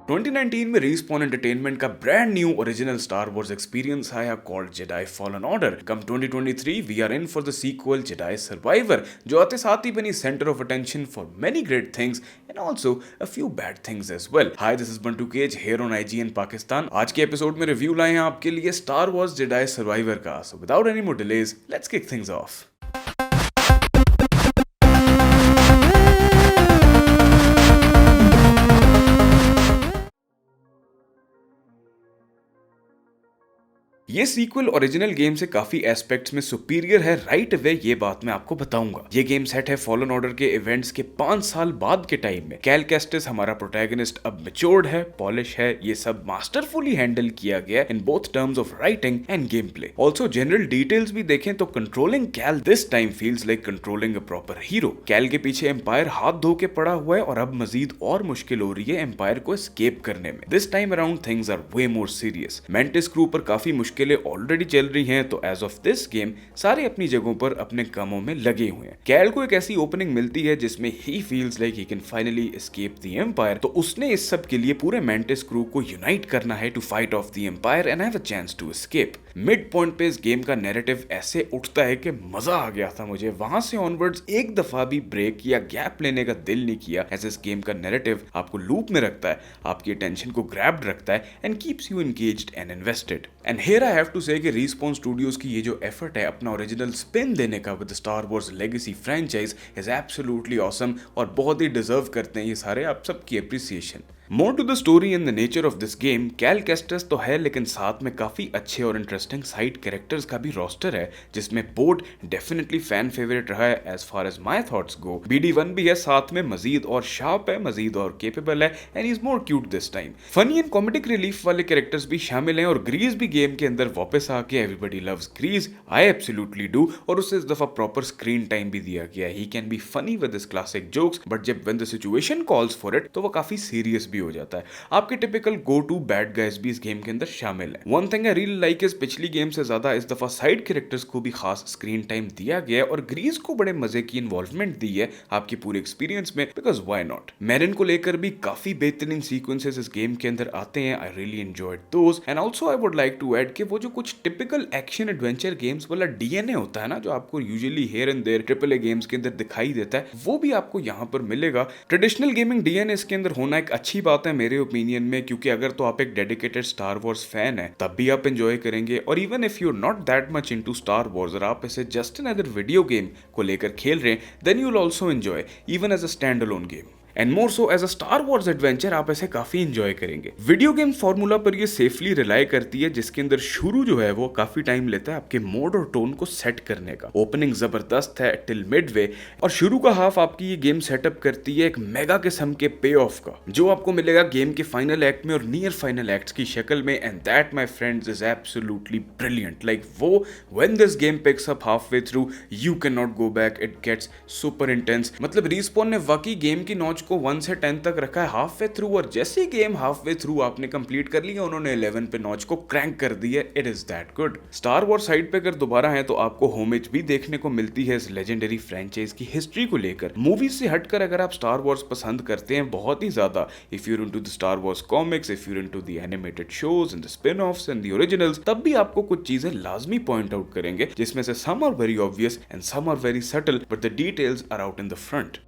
2019 में Respawn Entertainment का brand new original Star Wars experience आया called Jedi Fallen Order. Come 2023 we are in for the sequel Jedi Survivor, जो आते साथ ही बनी centre of attention for many great things and also a few bad things as well. Hi, this is बंटू केज here on IGN Pakistan. आज के episode में रिव्यू लाए हैं आपके लिए स्टार वॉर्स जेडाई सर्वाइवर का। So without any more delays let's kick things of. ये सीक्वल ओरिजिनल गेम से काफी एस्पेक्ट्स में सुपीरियर है राइट अवे, ये बात मैं आपको बताऊंगा। ये गेम सेट है फॉलन ऑर्डर के इवेंट्स के 5 साल बाद के टाइम में। कैल कैस्टिस हमारा प्रोटैगनिस्ट अब मैच्योर्ड है, पॉलिश है, ये सब मास्टरफुली हैंडल किया गया in both terms of writing and game play. Also general details भी देखें तो controlling Cal this time feels like controlling a proper hero. Cal के पीछे एम्पायर हाथ धो के पड़ा हुआ है और अब मजीद और मुश्किल हो रही है एम्पायर को एस्केप करने में। This time around things are way more serious. Mantis crew पर काफी मुश्किलें ऑलरेडी चल रही हैं, तो एज ऑफ दिस गेम सारे अपनी जगहों पर अपने कामों में लगे हुए हैं। कैल को एक ऐसी ओपनिंग मिलती है जिसमें he feels like he can finally escape the empire, तो उसने इस सब के लिए पूरे मेंटिस क्रू को यूनाइट करना है to fight off the empire and have a chance to escape. Mid point पे इस गेम का नैरेटिव ऐसे उठता है कि मजा आ गया था मुझे। वहां से ऑनवर्ड्स एक दफा भी ब्रेक या गैप लेने का दिल नहीं किया। ऐसे इस गेम का नैरेटिव आपको लूप में रखता है, आपकी अटेंशन को ग्रैब्ड रखता है and keeps you engaged and invested. And here I have to say कि Respawn स्टूडियोज की ये जो एफर्ट है अपना ओरिजिनल स्पिन देने का with star Wars legacy franchise is absolutely awesome और बहुत ही डिजर्व करते हैं ये सारे आप सबकी appreciation. More to the story and the nature of this game, Cal Kestis तो है लेकिन साथ में काफी अच्छे और इंटरेस्टिंग साइड कैरेक्टर्स का भी रोस्टर है, जिसमें पोर्ट डेफिनेटली फैन फेवरेट रहा है as far as my thoughts go. BD1 भी है साथ में, मजीद और शार्प है, मजीद और केपेबल है and is more cute this time. Funny and comedic relief वाले कैरेक्टर्स भी शामिल हैं और ग्रीज भी गेम के अंदर वापस आके everybody loves Greez, I absolutely do, और उसे इस दफा प्रॉपर स्क्रीन टाइम भी दिया गया। He can be funny with his classic jokes, but जब when the situation calls for it तो वो काफी सीरियस भी हो जाता है। आपके typical go to bad guys भी इस गेम के अंदर शामिल है। One thing I really like is पिछली गेम से ज्यादा इस दफा साइड कैरेक्टर्स को भी खास स्क्रीन टाइम दिया गया और ग्रीज को बड़े मजे की इन्वॉल्वमेंट दी है आपकी पूरे एक्सपीरियंस में, बिकॉज व्हाई नॉट। मेरिन को लेकर भी काफी बेहतरीन सीक्वेंसेस इस गेम के अंदर आते हैं। I really enjoyed those and also I would like to add कि वो जो कुछ टिपिकल एक्शन एडवेंचर गेम्स वाला DNA होता है ना, जो आपको usually here and there AAA games के अंदर दिखाई देता है, वो भी आपको यहाँ पर मिलेगा। ट्रेडिशनल गेमिंग DNA इसके अंदर होना एक अच्छी बात है मेरे ओपिनियन में, क्योंकि अगर तो आप एक डेडिकेटेड स्टार वॉर्स फैन है तब भी आप एंजॉय करेंगे, और even if you are not that much into Star Wars और आप इसे जस्ट अनदर वीडियो गेम को लेकर खेल रहे हैं, then you will also enjoy even as a stand alone game and more so as a Star Wars adventure. आप ऐसे काफी एंजॉय करेंगे। वीडियो गेम फॉर्मूला पर ये सेफली रिलाई करती है, जिसके अंदर शुरू जो है वो काफी टाइम लेता है आपके मोड और टोन को सेट करने का। ओपनिंग जबरदस्त है टिल मिड वे, और शुरू का हाफ आपकी ये गेम सेटअप करती है एक मेगा किस्म के पे ऑफ का, जो आपको मिलेगा गेम के फाइनल एक्ट में और नियर फाइनल एक्ट्स की शक्ल में। And that my friends is absolutely brilliant. Like वो when this game picks up half way through you can not go back, it gets super intense. मतलब respawn ने वाकई game की नॉच को 1 से 10 तक रखा है हाफ वे थ्रू, और जैसे ही गेम हाफ वे थ्रू आपने कंप्लीट कर लिया उन्होंने 11 पे नॉच को क्रैंक कर दिया। It is that good. Star war side पे अगर दोबारा है तो आपको होमेज भी देखने को मिलती है इस लेजेंडरी फ्रेंचाइज की हिस्ट्री को लेकर। मूवीज से हटकर अगर आप स्टार वॉर्स पसंद करते हैं बहुत ही ज्यादा, if you're into the Star Wars comics, if you're into the animated shows and the spin offs and the originals, तब भी आपको कुछ चीजें लाजमी पॉइंट आउट करेंगे, जिसमें से some are very obvious and some are very subtle, but the details are out in the front.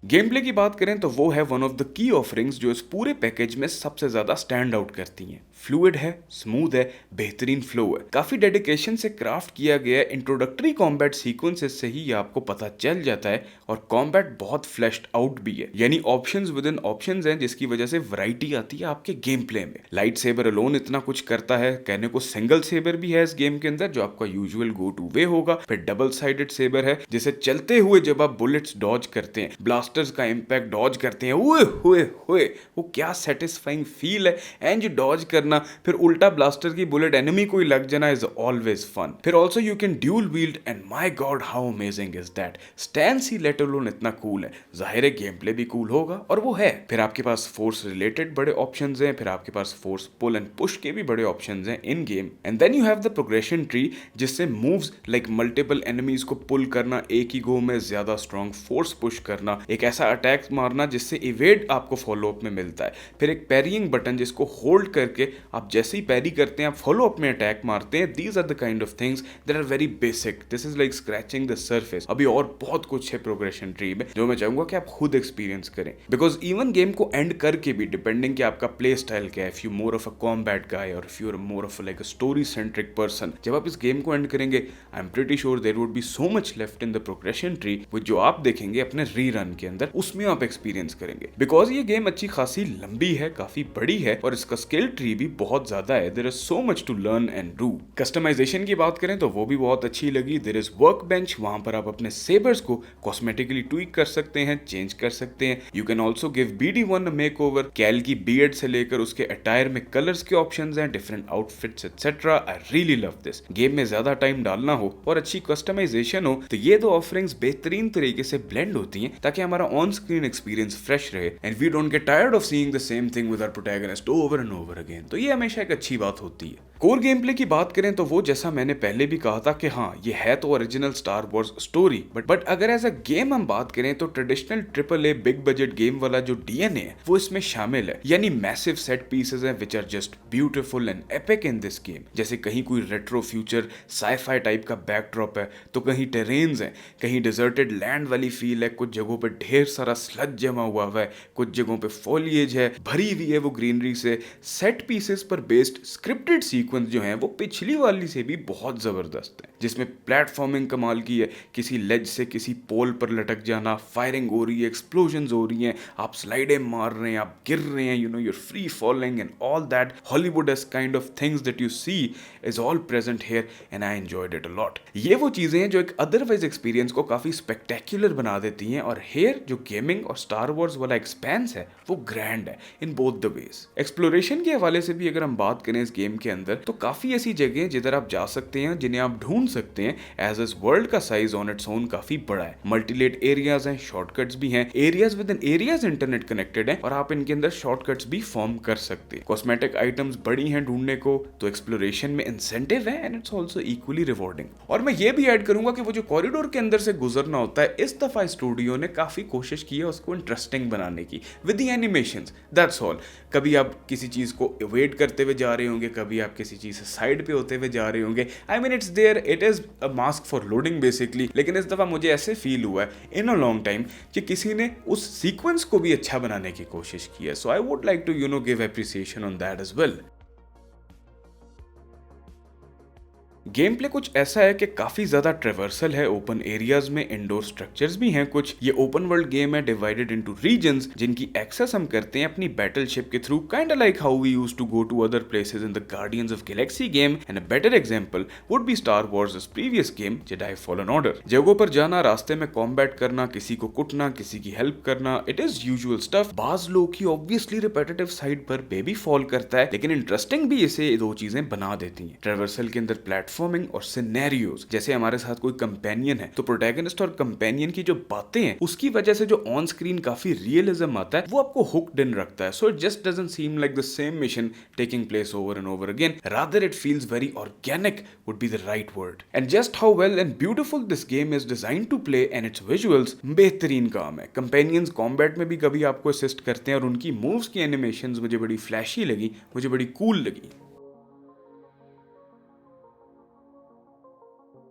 Game play की बात करें तो वो है one of the key offerings जो इस पूरे पैकेज में सबसे ज्यादा स्टैंड आउट करती हैं। फ्लूइड है, स्मूथ है, बेहतरीन फ्लो है, काफी डेडिकेशन से क्राफ्ट किया गया। इंट्रोडक्टरी कॉम्बैट सीक्वेंसेस से ही ये आपको पता चल जाता है, और कॉम्बैट बहुत फ्लैश्ड आउट भी है, यानी ऑप्शंस विद इन ऑप्शंस हैं, जिसकी वजह से वैरायटी आती है आपके गेम प्ले में। लाइट सेबर अलोन इतना कुछ करता है, कहने को सिंगल सेबर भी है इस गेम के अंदर जो आपका यूजुअल गो टू वे होगा। फिर डबल साइडेड सेबर है, जिसे चलते हुए जब आप बुलेट्स डॉज करते हैं, ब्लास्टर्स का इंपैक्ट डॉज करते हैं, ओए होए होए, वो क्या सेटिस्फाइंग फील है। एंड जो डॉज करना, फिर उल्टा ब्लास्टर की बुलेट एनिमी को ही लग जाना इज ऑलवेज फन। फिर also you can dual wheeled and my God how amazing is that. Stance he let alone इतना कूल है, जाहिर है गेम प्ले भी कूल होगा, और वो है। फिर आपके पास फोर्स रिलेटेड बड़े ऑप्शंस हैं, फिर आपके पास फोर्स पुल एंड पुश के भी बड़े ऑप्शंस हैं in game. And then you have the progression tree, जिससे मूव्स लाइक मल्टीपल एनिमीज को पुल करना, एक ही गो में ज्यादा स्ट्रॉन्ग फोर्स पुश करना, एक एक ऐसा अटैक मारना जिससे इवेड आपको फॉलो अप में मिलता है, फिर एक पैरिंग बटन जिसको होल्ड करके आप जैसे ही पैरी करते हैं आप फॉलो अप में अटैक मारते हैं। These are the kind of things that are very basic, this is like scratching the surface. अभी और बहुत कुछ है प्रोग्रेशन ट्री में जो मैं चाहूंगा कि आप खुद एक्सपीरियंस करें, बिकॉज इवन गेम को एंड करके भी डिपेंडिंग कि आपका प्ले स्टाइल क्या है, if you more of a combat guy और if you are more of like a story centric person, जब आप इस गेम को एंड करेंगे I am pretty sure there would be so much left in the progression tree which जो आप देखेंगे अपने रीरन के अंदर उसमें आप एक्सपीरियंस करेंगे। बिकॉज ये गेम अच्छी खासी लंबी है, काफी बड़ी है और इसका स्किल ट्री भी बहुत ज्यादा है। There is so much to learn and do. Customisation की बात करें तो वो भी बहुत अच्छी लगी। देयर इज वर्क बेंच, वहां पर आप अपने सेबर्स को कॉस्मेटिकली ट्वीक कर सकते हैं, चेंज कर सकते हैं। You can also give BD1 a makeover. Cal की बियर्ड से लेकर उसके अटायर में कलर्स के ऑप्शंस हैं, different outfits etcetera. I really love this. Game में ज्यादा टाइम डालना हो और अच्छी कस्टमाइजेशन हो तो ये दो ऑफरिंग्स बेहतरीन तरीके से ब्लेंड होती हैं ताकि हमारा ऑन स्क्रीन एक्सपीरियंस फ्रेश रहे and we don't get tired of seeing the same thing with our protagonist over and over again. तो ये हमेशा एक अच्छी बात होती है। कोर गेम प्ले की बात करें तो वो जैसा मैंने पहले भी कहा था कि हाँ ये है तो original Star Wars story, but अगर एज अ गेम हम बात करें तो traditional AAA big budget game वाला जो DNA है वो इसमें शामिल है। यानी मैसिव सेट पीसेस हैं which are just beautiful and epic in this game. जैसे कहीं कोई रेट्रो फ्यूचर साइफाई टाइप का बैकड्रॉप है तो कहीं टेरेन्स हैं, कहीं डिजर्टेड लैंड वाली फील है, कुछ जगहों पे ढेर सारा स्लज जमा हुआ है, कुछ जगहों पे फॉलिएज है, भरी हुई है वो ग्रीनरी से। सेट पीसेस पर बेस्ड स्क्रिप्टेड सीक्वेंस जो है वो पिछली वाली से भी बहुत जबरदस्त है, जिसमें प्लेटफॉर्मिंग कमाल की है, किसी लेज से किसी पोल पर लटक जाना, फायरिंग हो रही है, एक्सप्लोजन्स हो रही हैं, आप स्लाइडें मार रहे हैं, आप गिर रहे हैं, you know you're free falling and all that Hollywood-esque kind of things that you see is all present here and I enjoyed it a lot. ये वो चीजें हैं जो एक अदरवाइज एक्सपीरियंस को काफी स्पेक्टेक्युलर बना देती हैं और हियर जो गेमिंग और स्टार वॉर्स वाला एक्सपेंस है वो ग्रैंड है in both the ways. Exploration के हवाले से भी अगर हम बात करें इस गेम के अंदर तो काफी ऐसी जगह जिधर आप जा सकते हैं, जिन्हें आप ढूंढ सकते हैं। एज इस वर्ल्ड का साइज ऑन इट्स ओन काफी बड़ा है, मल्टीलेट एरियाज हैं, शॉर्टकट्स भी हैं, areas with in areas internet connected हैं और आप इनके अंदर शॉर्टकट्स भी फॉर्म कर सकते हैं। कॉस्मेटिक आइटम्स बड़ी हैं ढूंढने को, तो एक्सप्लोरेशन में इंसेंटिव है and it's also equally rewarding. और मैं ये भी ऐड करूंगा कि वो जो कॉरिडोर के अंदर से गुजरना होता है, इस दफा स्टूडियो ने काफी कोशिश की है उसको इंटरेस्टिंग बनाने की with the animations, that's all. कभी आप किसी चीज को एवेड करते हुए जा रहे होंगे, कभी आप किसी चीज से साइड पे होते हुए जा रहे होंगे। I mean it's there, it is a mask for loading basically. लेकिन इस दफा मुझे ऐसे फील हुआ है इन अ लॉन्ग टाइम कि किसी ने उस सीक्वेंस को भी अच्छा बनाने की कोशिश की है। So I would like to give appreciation on that as well. Game play कुछ ऐसा है कि काफी ज्यादा ट्रेवर्सल है, ओपन एरियाज में इंडोर स्ट्रक्चर्स भी हैं कुछ। ये ओपन वर्ल्ड गेम है डिवाइडेड इनटू रीजन्स जिनकी एक्सेस हम करते हैं अपनी बैटलशिप के through, kind like how we used to go to other places in the Guardians of Galaxy game. And a better example would be star Wars previous game Jedi Fallen order. जगहों पर जाना, रास्ते में combat करना, किसी को कुटना, किसी की हेल्प करना, इट इज यूजुअल स्टफ। बाज लोग की ऑब्वियसली रिपेटिटिव साइड पर बेबी फॉल करता है, लेकिन इंटरेस्टिंग भी इसे दो चीजें बना देती हैं। ट्रेवर्सल के अंदर प्लेटफॉर्मिंग और सिनेरियोज, जैसे हमारे साथ कोई कंपेनियन है तो प्रोटैगनिस्ट और कंपेनियन की जो बातें हैं उसकी वजह से जो ऑन स्क्रीन काफी रियलिज्म आता है वो आपको हुक्ड इन रखता है। So it just doesn't seem like the same mission taking place over and over again, rather it feels very organic would be the right word. And just how well and beautiful this game is designed to play and its visuals बेहतरीन काम है। Companions combat में भी कभी आपको assist करते हैं और उनकी मूव्स की एनिमेशंस मुझे बड़ी फ्लैशी लगी, मुझे बड़ी कूल लगी।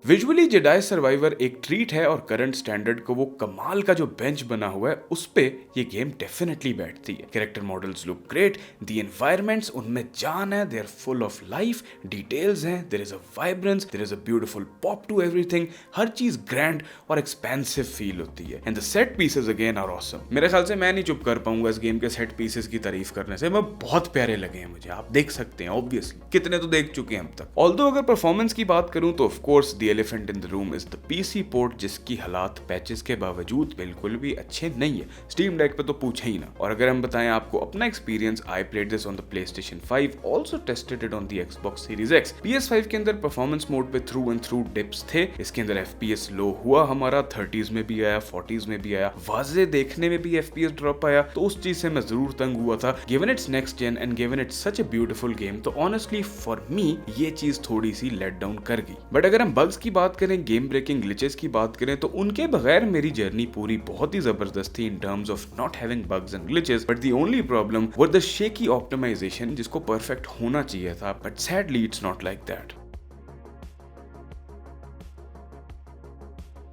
विजुअली जेडाई सर्वाइवर एक ट्रीट है और करंट स्टैंडर्ड को वो कमाल का जो बेंच बना हुआ है उस पे ये गेम डेफिनेटली बैठती है। Character models look great, the environments उनमें जान है, they are full of life, details हैं, there is a vibrance, there is a beautiful pop to everything. हर चीज ग्रैंड और एक्सपेंसिव फील होती है and the set pieces again are awesome. मेरे ख्याल से मैं नहीं चुप कर पाऊंगा इस गेम के सेट पीसेस की तारीफ करने से, मैं बहुत प्यारे लगे हैं मुझे। आप देख सकते हैं ऑब्वियसली, कितने तो देख चुके हैं अब तक। ऑल्दो अगर परफॉर्मेंस की बात करूं तो of course the elephant in the room is the PC port, जिसकी हालात पैचेस के बावजूद बिल्कुल भी अच्छे नहीं है। स्टीम डेक पे तो पूछे ही ना। और अगर हम बताएं आपको अपना experience, I played this on the PlayStation 5, also tested it on the Xbox Series X। PS5 के अंदर परफॉर्मेंस मोड पे थ्रू एंड थ्रू डिप्स थे, इसके अंदर FPS लो हुआ हमारा, 30s में भी आया, 40s में भी आया, वाजे देखने में भी FPS ड्रॉप आया, तो उस चीज से मैं जरूर तंग हुआ था। Given its next gen and given its such a beautiful game, तो ऑनेस्टली फॉर मी ये चीज थोड़ी सी लेट डाउन कर गई। बट अगर हम बग्स की बात करें, गेम ब्रेकिंग ग्लिचेस की बात करें, तो उनके बगैर मेरी जर्नी पूरी बहुत ही जबरदस्त थी in terms of not having bugs and glitches, but the only problem were the shaky optimisation, जिसको परफेक्ट होना चाहिए था, but sadly it's not like that.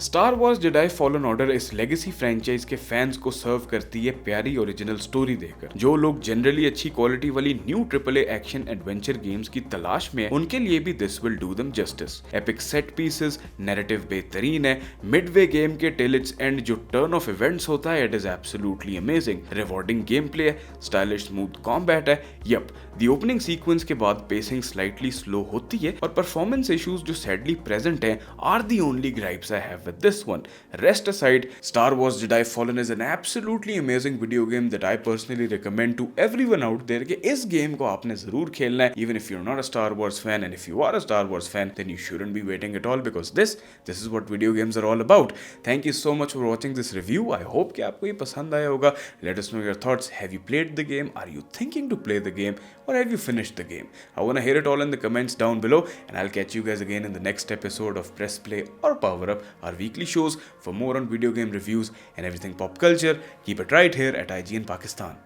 Star Wars Jedi Fallen Order इस लेगेसी फ्रेंचाइज के फैंस को serve करती है प्यारी ओरिजिनल स्टोरी देकर। जो लोग जनरली अच्छी क्वालिटी वाली new triple a action adventure games की तलाश में, उनके लिए भी this will do them justice. Epic set pieces, narrative बेहतरीन है, मिडवे गेम के टिल इट्स एंड जो टर्न ऑफ इवेंट्स होता है, it is absolutely amazing. Rewarding game play है, स्टाइलिश स्मूथ कॉम्बैट है। यप, द ओपनिंग सीक्वेंस के बाद पेसिंग स्लाइटली स्लो होती है और परफॉर्मेंस इश्यूज जो सैडली प्रेजेंट हैं are the only gripes I have with this one. Rest aside, Star Wars Jedi Fallen is an absolutely amazing video game that I personally recommend to everyone out there कि इस game को आपने जरूर खेलना है, even if you're not a Star Wars fan, and if you are a Star Wars fan, then you shouldn't be waiting at all, because this is what video games are all about. Thank you so much for watching this review. I hope कि आपको ये पसंद आया होगा. Let us know your thoughts. Have you played the game? Are you thinking to play the game? Or have you finished the game? I want to hear it all in the comments down below, and I'll catch you guys again in the next episode of Press Play or Power Up, our weekly shows for more on video game reviews and everything pop culture. Keep it right here at IGN Pakistan.